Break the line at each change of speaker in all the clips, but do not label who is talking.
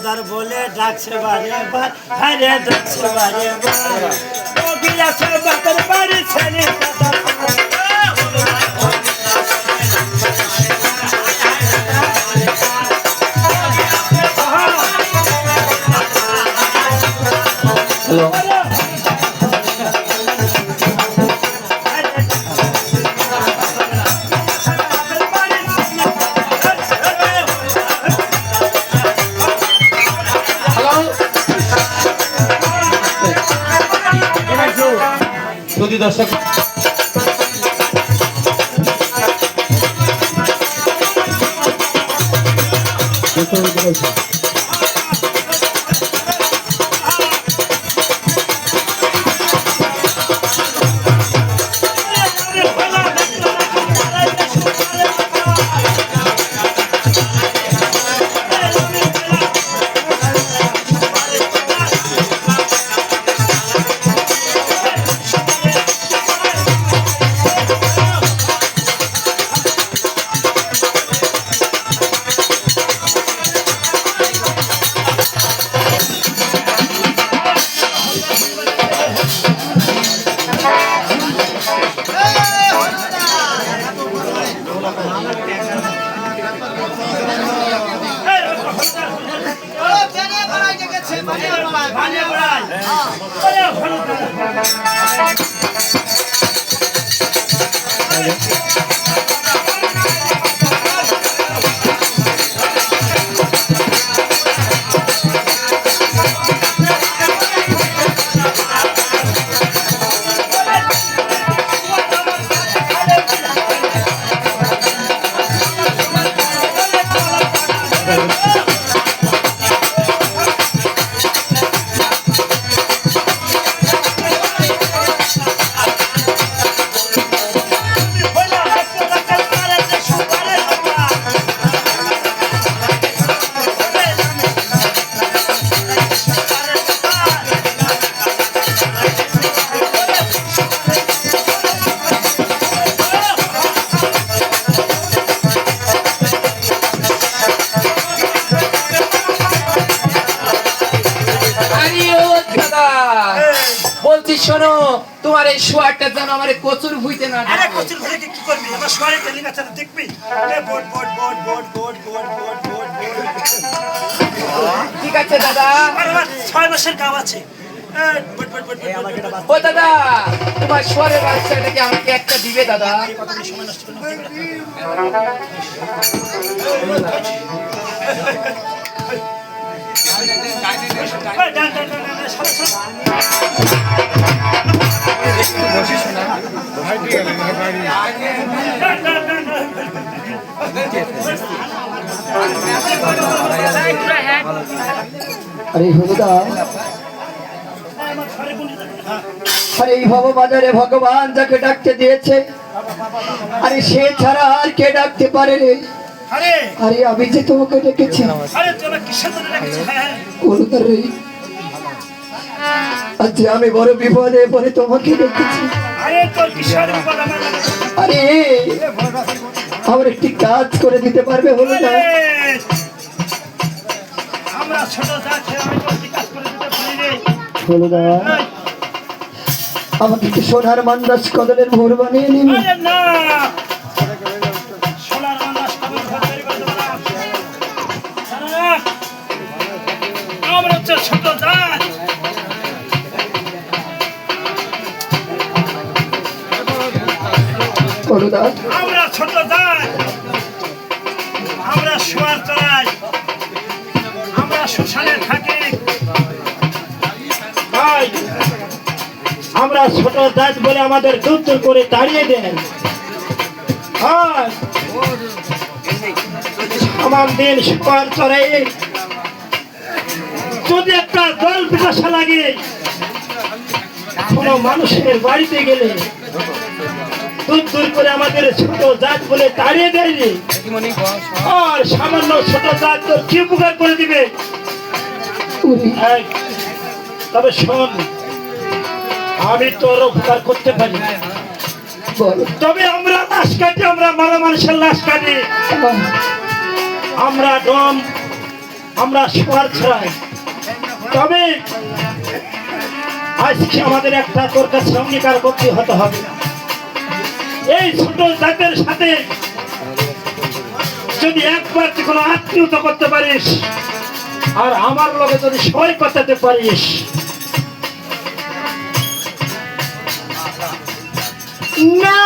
সর্দার বলে ডাকছে বারে বার, আরে ডাকছে বারে বার। ও গিয়েছে বাতের বাড়ি ছেলে
যদি দর্শক
বলছি শোনো, তোমার এই শোয়ারটা যেন আমার কচুর ভুইতে না।
আরে কচুর ভুইতে কি করবি? আমার শোয়ারে টেলিং আছে না, দেখবি? এ boat boat boat boat boat boat boat boat.
ঠিক আছে দাদা।
আরে 6 মাসের গাব আছে। Boat boat boat boat.
ও দাদা, তোমার শোয়ারের বাচ্চাটা কি আমাকে একটা দিবে দাদা?
কত সময় নষ্ট করলাম।
আরে হবুদা, আরে এই ভববাজারে ভগবান যাকে ডাকতে দিয়েছে, আরে সে ছাড়া আর কে ডাকতে পারে রে? আরে আমি যে তোমাকে ডেকেছি, আজ আমি বড় বিপদে পরে তোমাকে ডেকেছি। আরে আমার একটি কাজ করে দিতে পারবে হলুদা? হলুদা, আমাকে কি সোনার মান্দাস কদলের ভোর বানিয়ে নিবি?
ছোট জাত, আমরা ছোট জাত, আমরা শোয়ার চড়াই, আমরা শ্মশানে থাকি। ভাই, আমরা ছোট জাত বলে আমাদের দূর দূর করে তাড়িয়ে দেন। আমার দিন শোয়ার চড়াই যদি একটা জল পিপাসা লাগে, কোনো মানুষের বাড়িতে গেলে দূর দূর করে আমাদের ছোট জাত বলে তাড়িয়ে দেয়নি, আর সামান্য ছোট জাত তোর কি উপকার করে দিবে? তবে শোন, আমি তোর উপকার করতে পারি, তবে আমরা লাশ কাটি, আমরা মারা মানুষের লাশ কাটি, আমরা ডম আমরা সবার ছাড়াই, তবে আজকে আমাদের একটা তোর কাছে অঙ্গীকার করতে হতে হবে। এই ছোট জাতের সাথে যদি একবার তুই কোনো আত্মীয়তা করতে পারিস আর আমার লগে যদি সবাই পাঠাতে পারিস,
না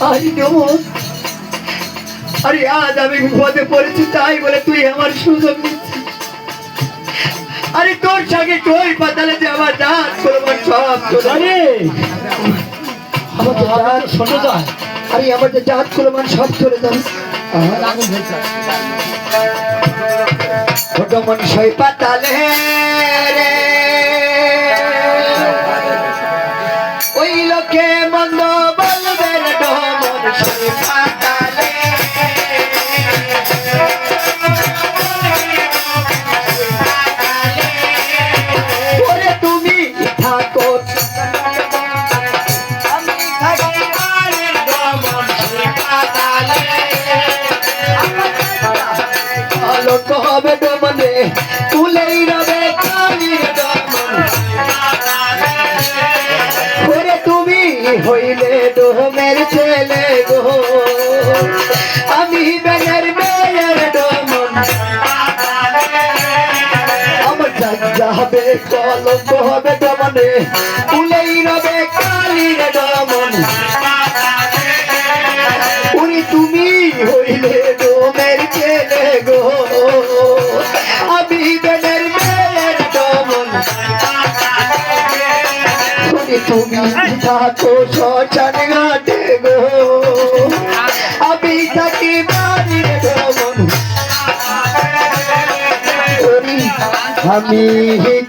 আরে ডোমন, আরে আজ আমি বিপদে পড়েছি তাই বলে তুই আমার সুযোগ নিচ্ছিস। আরে তোর সঙ্গে তুই পাতালে যে আমার দাঁত করবার সব চলে
আরে
আমার তো দাঁত
ছোট যায়।
আরে আমার যে জাত কুলমান সব চলে যাবে। ছোট মনসই পাতালে রে ওই লোকে মন্দ বলবে রে মনসই পাতালে ওরে তুমি থাকো আমি থাকি আরের মনসই পাতালে আলোক হবে ডোমনে তুলেই রবে কালির ডোমন ওরে তুমি হইলে ডোমের ছেলে গো আমি বেনের মেয়ের ডোমন আমার যাবে কলঙ্ক হবে ডোমনে তুলেই রবে কালির ডোমন উনি তুমি হইলে ডোমের ছেলে গো আমি বেনের মেয়ের ডোমন উনি তুমি থাকো শ্মশান ঘাটে গো আমি থাকি বাড়ির ডোমন আমি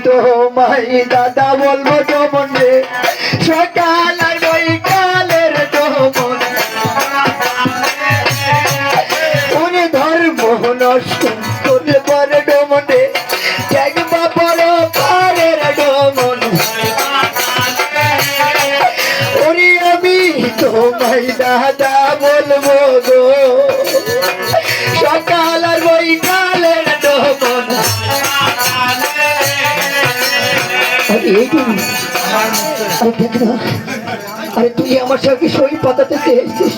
তো মাই দাদা বলবো ডোমন রে সকাল আর বৈকালের ডোমন উনি ধর্ম নষ্ট করলে পরে ডোমনে দেখবা বড় পারের ডোমন ওরে আমি তোমায় দাদা বলবো গো সকাল আর বৈকালের ডোমন আরে তুই আমার সঙ্গে সই পাতাতে চেয়েছিস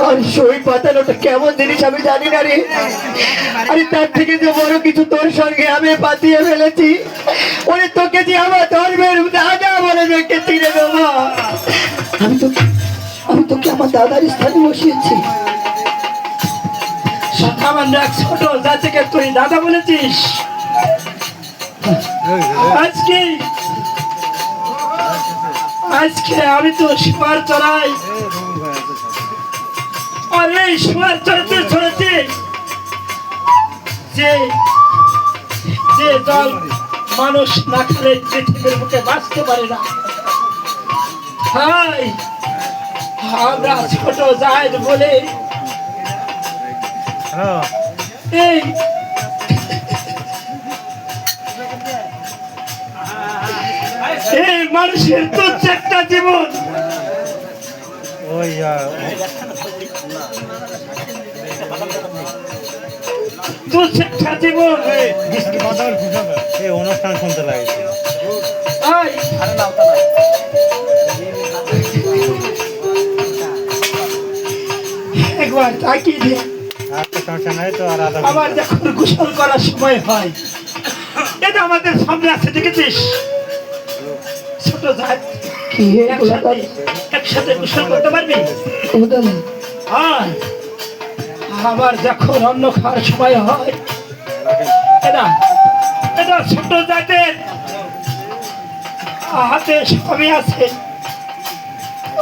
আর সই পাতানোটা কেমন জিনিস আমি জানি না রে। আরে তার থেকে যে বড় কিছু তোর সঙ্গে আমি পাতিয়ে ফেলেছি ওরে তোকে যে আমার ধর্মের দাদা বলে দেখেছি রে বাবা। আমি তোকে আমার দাদার স্থানে বসিয়েছি।
সামান্য এক ছোট জাতিকে তুই দাদা বলেছিস, আজকে আজকে আমি তো শোয়ার চড়াই আর এই শোয়ার চড়াতে চড়াতে যে যে জল মানুষ না খেলে পৃথিবীর মুখে বাঁচতে পারে না। হাই আমরা ছোট জায়েদ বলে এই এই মানুষের তুচ্ছ একটা জীবন তুচ্ছ একটা জীবন
অনুষ্ঠান শুনতে লাগছে
আই একবার তাকিয়ে দে। আবার যখন গোসল করার সময় হয় এটা আমাদের সামনে আছে, দেখেছিস ছোট জাত
কি
একসাথে গোসল করতে পারবি। আর আবার যখন অন্ন খাওয়ার সময় হয় এটা এটা ছোট জাতের হাতে সবই আছে।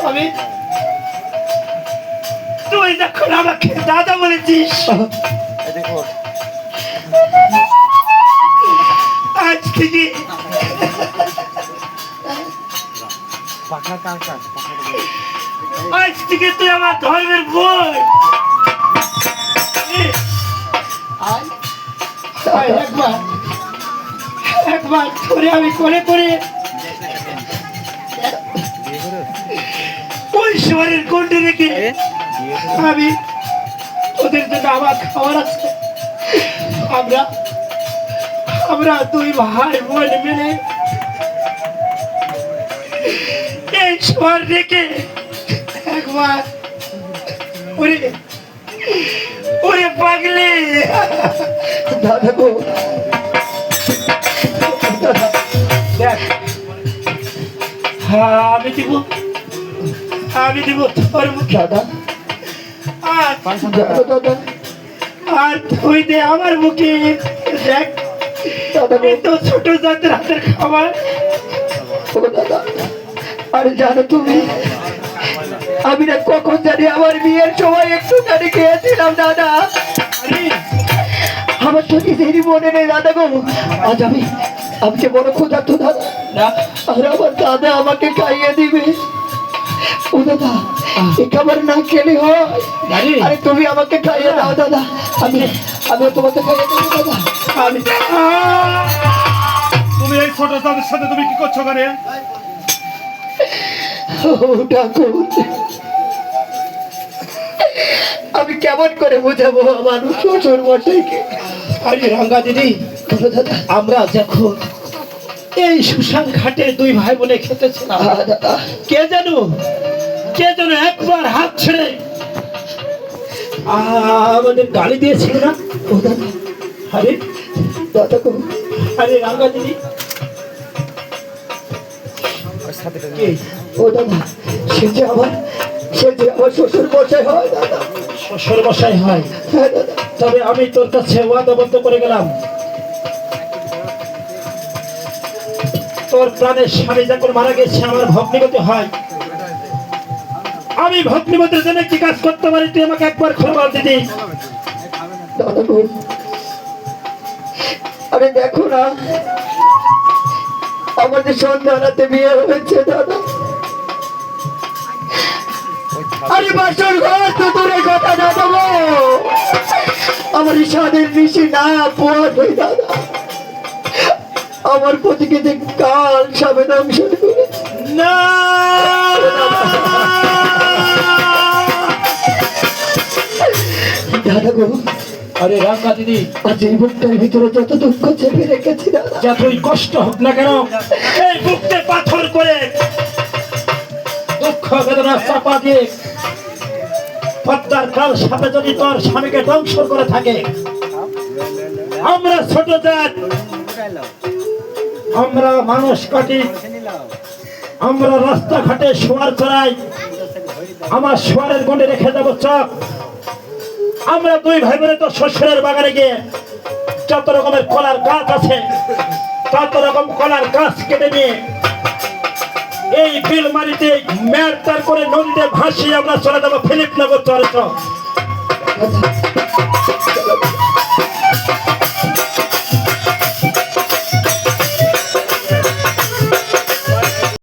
আমি তুই যখন আমাকে দাদা বলেছিস আজ থেকে আজ থেকে তুই আমার ধর্মের বই। একবার একবার ধরে আমি করে করে ওই শহরের কোনটি রেখে আমি ওদের জন্য আমার খাবার আছে। আমরা আমরা দুই ভাই বোন মিলে এই শহর রেখে একবার ওরে ওরে পাগলি
দাদা গো,
দেখ, হ্যাঁ আমি দিব তোর মুখে
দাদা
আর
দাদা
আর তুই দে আমার মুখে। দেখ
দাদা গো,
এই তো ছোট জাতের হাতের খাবার।
ও দাদা, আরে জানো তুমি, আমি না কখন জানি আমার বিয়ের সময় একটুখানি খেয়েছিলাম দাদা।
আরে
আমার তো নিজেরই মনে নেই দাদা গো। আজ আমি যে বড় ক্ষুধার্ত দাদা,
না
আর আমার দাদা আমাকে খাইয়ে দিবে। ও দাদা, এই খাবার না খেলে হয়?
আরে
আরে তুমি আমাকে খাইয়ে দাও দাদা, আমি তোমাকে খাইয়ে দেবো দাদা।
আমি
তুমি এই ছোট তাদের সাথে তুমি কি করছো করে?
ও ঠাকুর, আমি কেমন করে বোঝাবো আমার শ্বশুর মশাইকে?
আরে রঙ্গা দিদি,
বলো দাদা।
আমরা যখন এই সুশান ঘাটে দুই ভাই বোনে খেতেছিলাম,
দাদা
কে যেন একবার হাত ছেড়ে আমাদের গালি দিয়েছিল না?
ও দাদা,
আরে
দাদা গো,
আরে রঙ্গা দিদি, কে?
ও দাদা, সে যে আমার শ্বশুর মশাই হয় দাদা।
শ্বশুর মশাই হয়?
হ্যাঁ দাদা।
তবে আমি তোর কাছে ওয়াদাবদ্ধ করে গেলাম, তোর প্রাণের স্বামী যখন মারা গেছে আমার ভগ্নিপতি হয়, আমি ভগ্নিপতির জন্য কি কাজ করতে পারি তুই আমাকে একবার খবর দিদি।
দাদা গো, আরে দেখো না, আমাদের সন্ধ্যারাতে বিয়ে হয়েছে দাদা। আরে বাসর ঘর তো দূরের কথা দাদা গো, আমার স্বাদের নিশি না পোয়া হয়ে দাদা আমার পতিকে যে কাল সাবে দংশন করে।
না
দাদা গো,
আরে রাঙ্গা দিদি,
আজ এই বুকটার ভিতরে যত দুঃখ চেপে রেখেছি দাদা,
যতই কষ্ট হোক না কেন এই বুকতে পাথর করে দুঃখ বেদনা চাপা দিয়ে পদ্মার কাল সাপে যদি তোর স্বামীকে ধ্বংস করে থাকে, আমরা ছোট জাত, আমরা মানুষ কাটি, আমরা রাস্তাঘাটে শোয়ার করাই, আমার শোয়ারের গন্ডে রেখে যাবো চক। আমরা দুই ভাই বোনে তো শ্বশুরের বাগানে গিয়ে যত রকমের কলার গাছ আছে তত রকম কলার গাছ কেটে নিয়ে এই বিলমারিতে মেরতার করে নদীতে ভাসিয়ে আমরা চলে যাবো ফিলিপনগর চরে।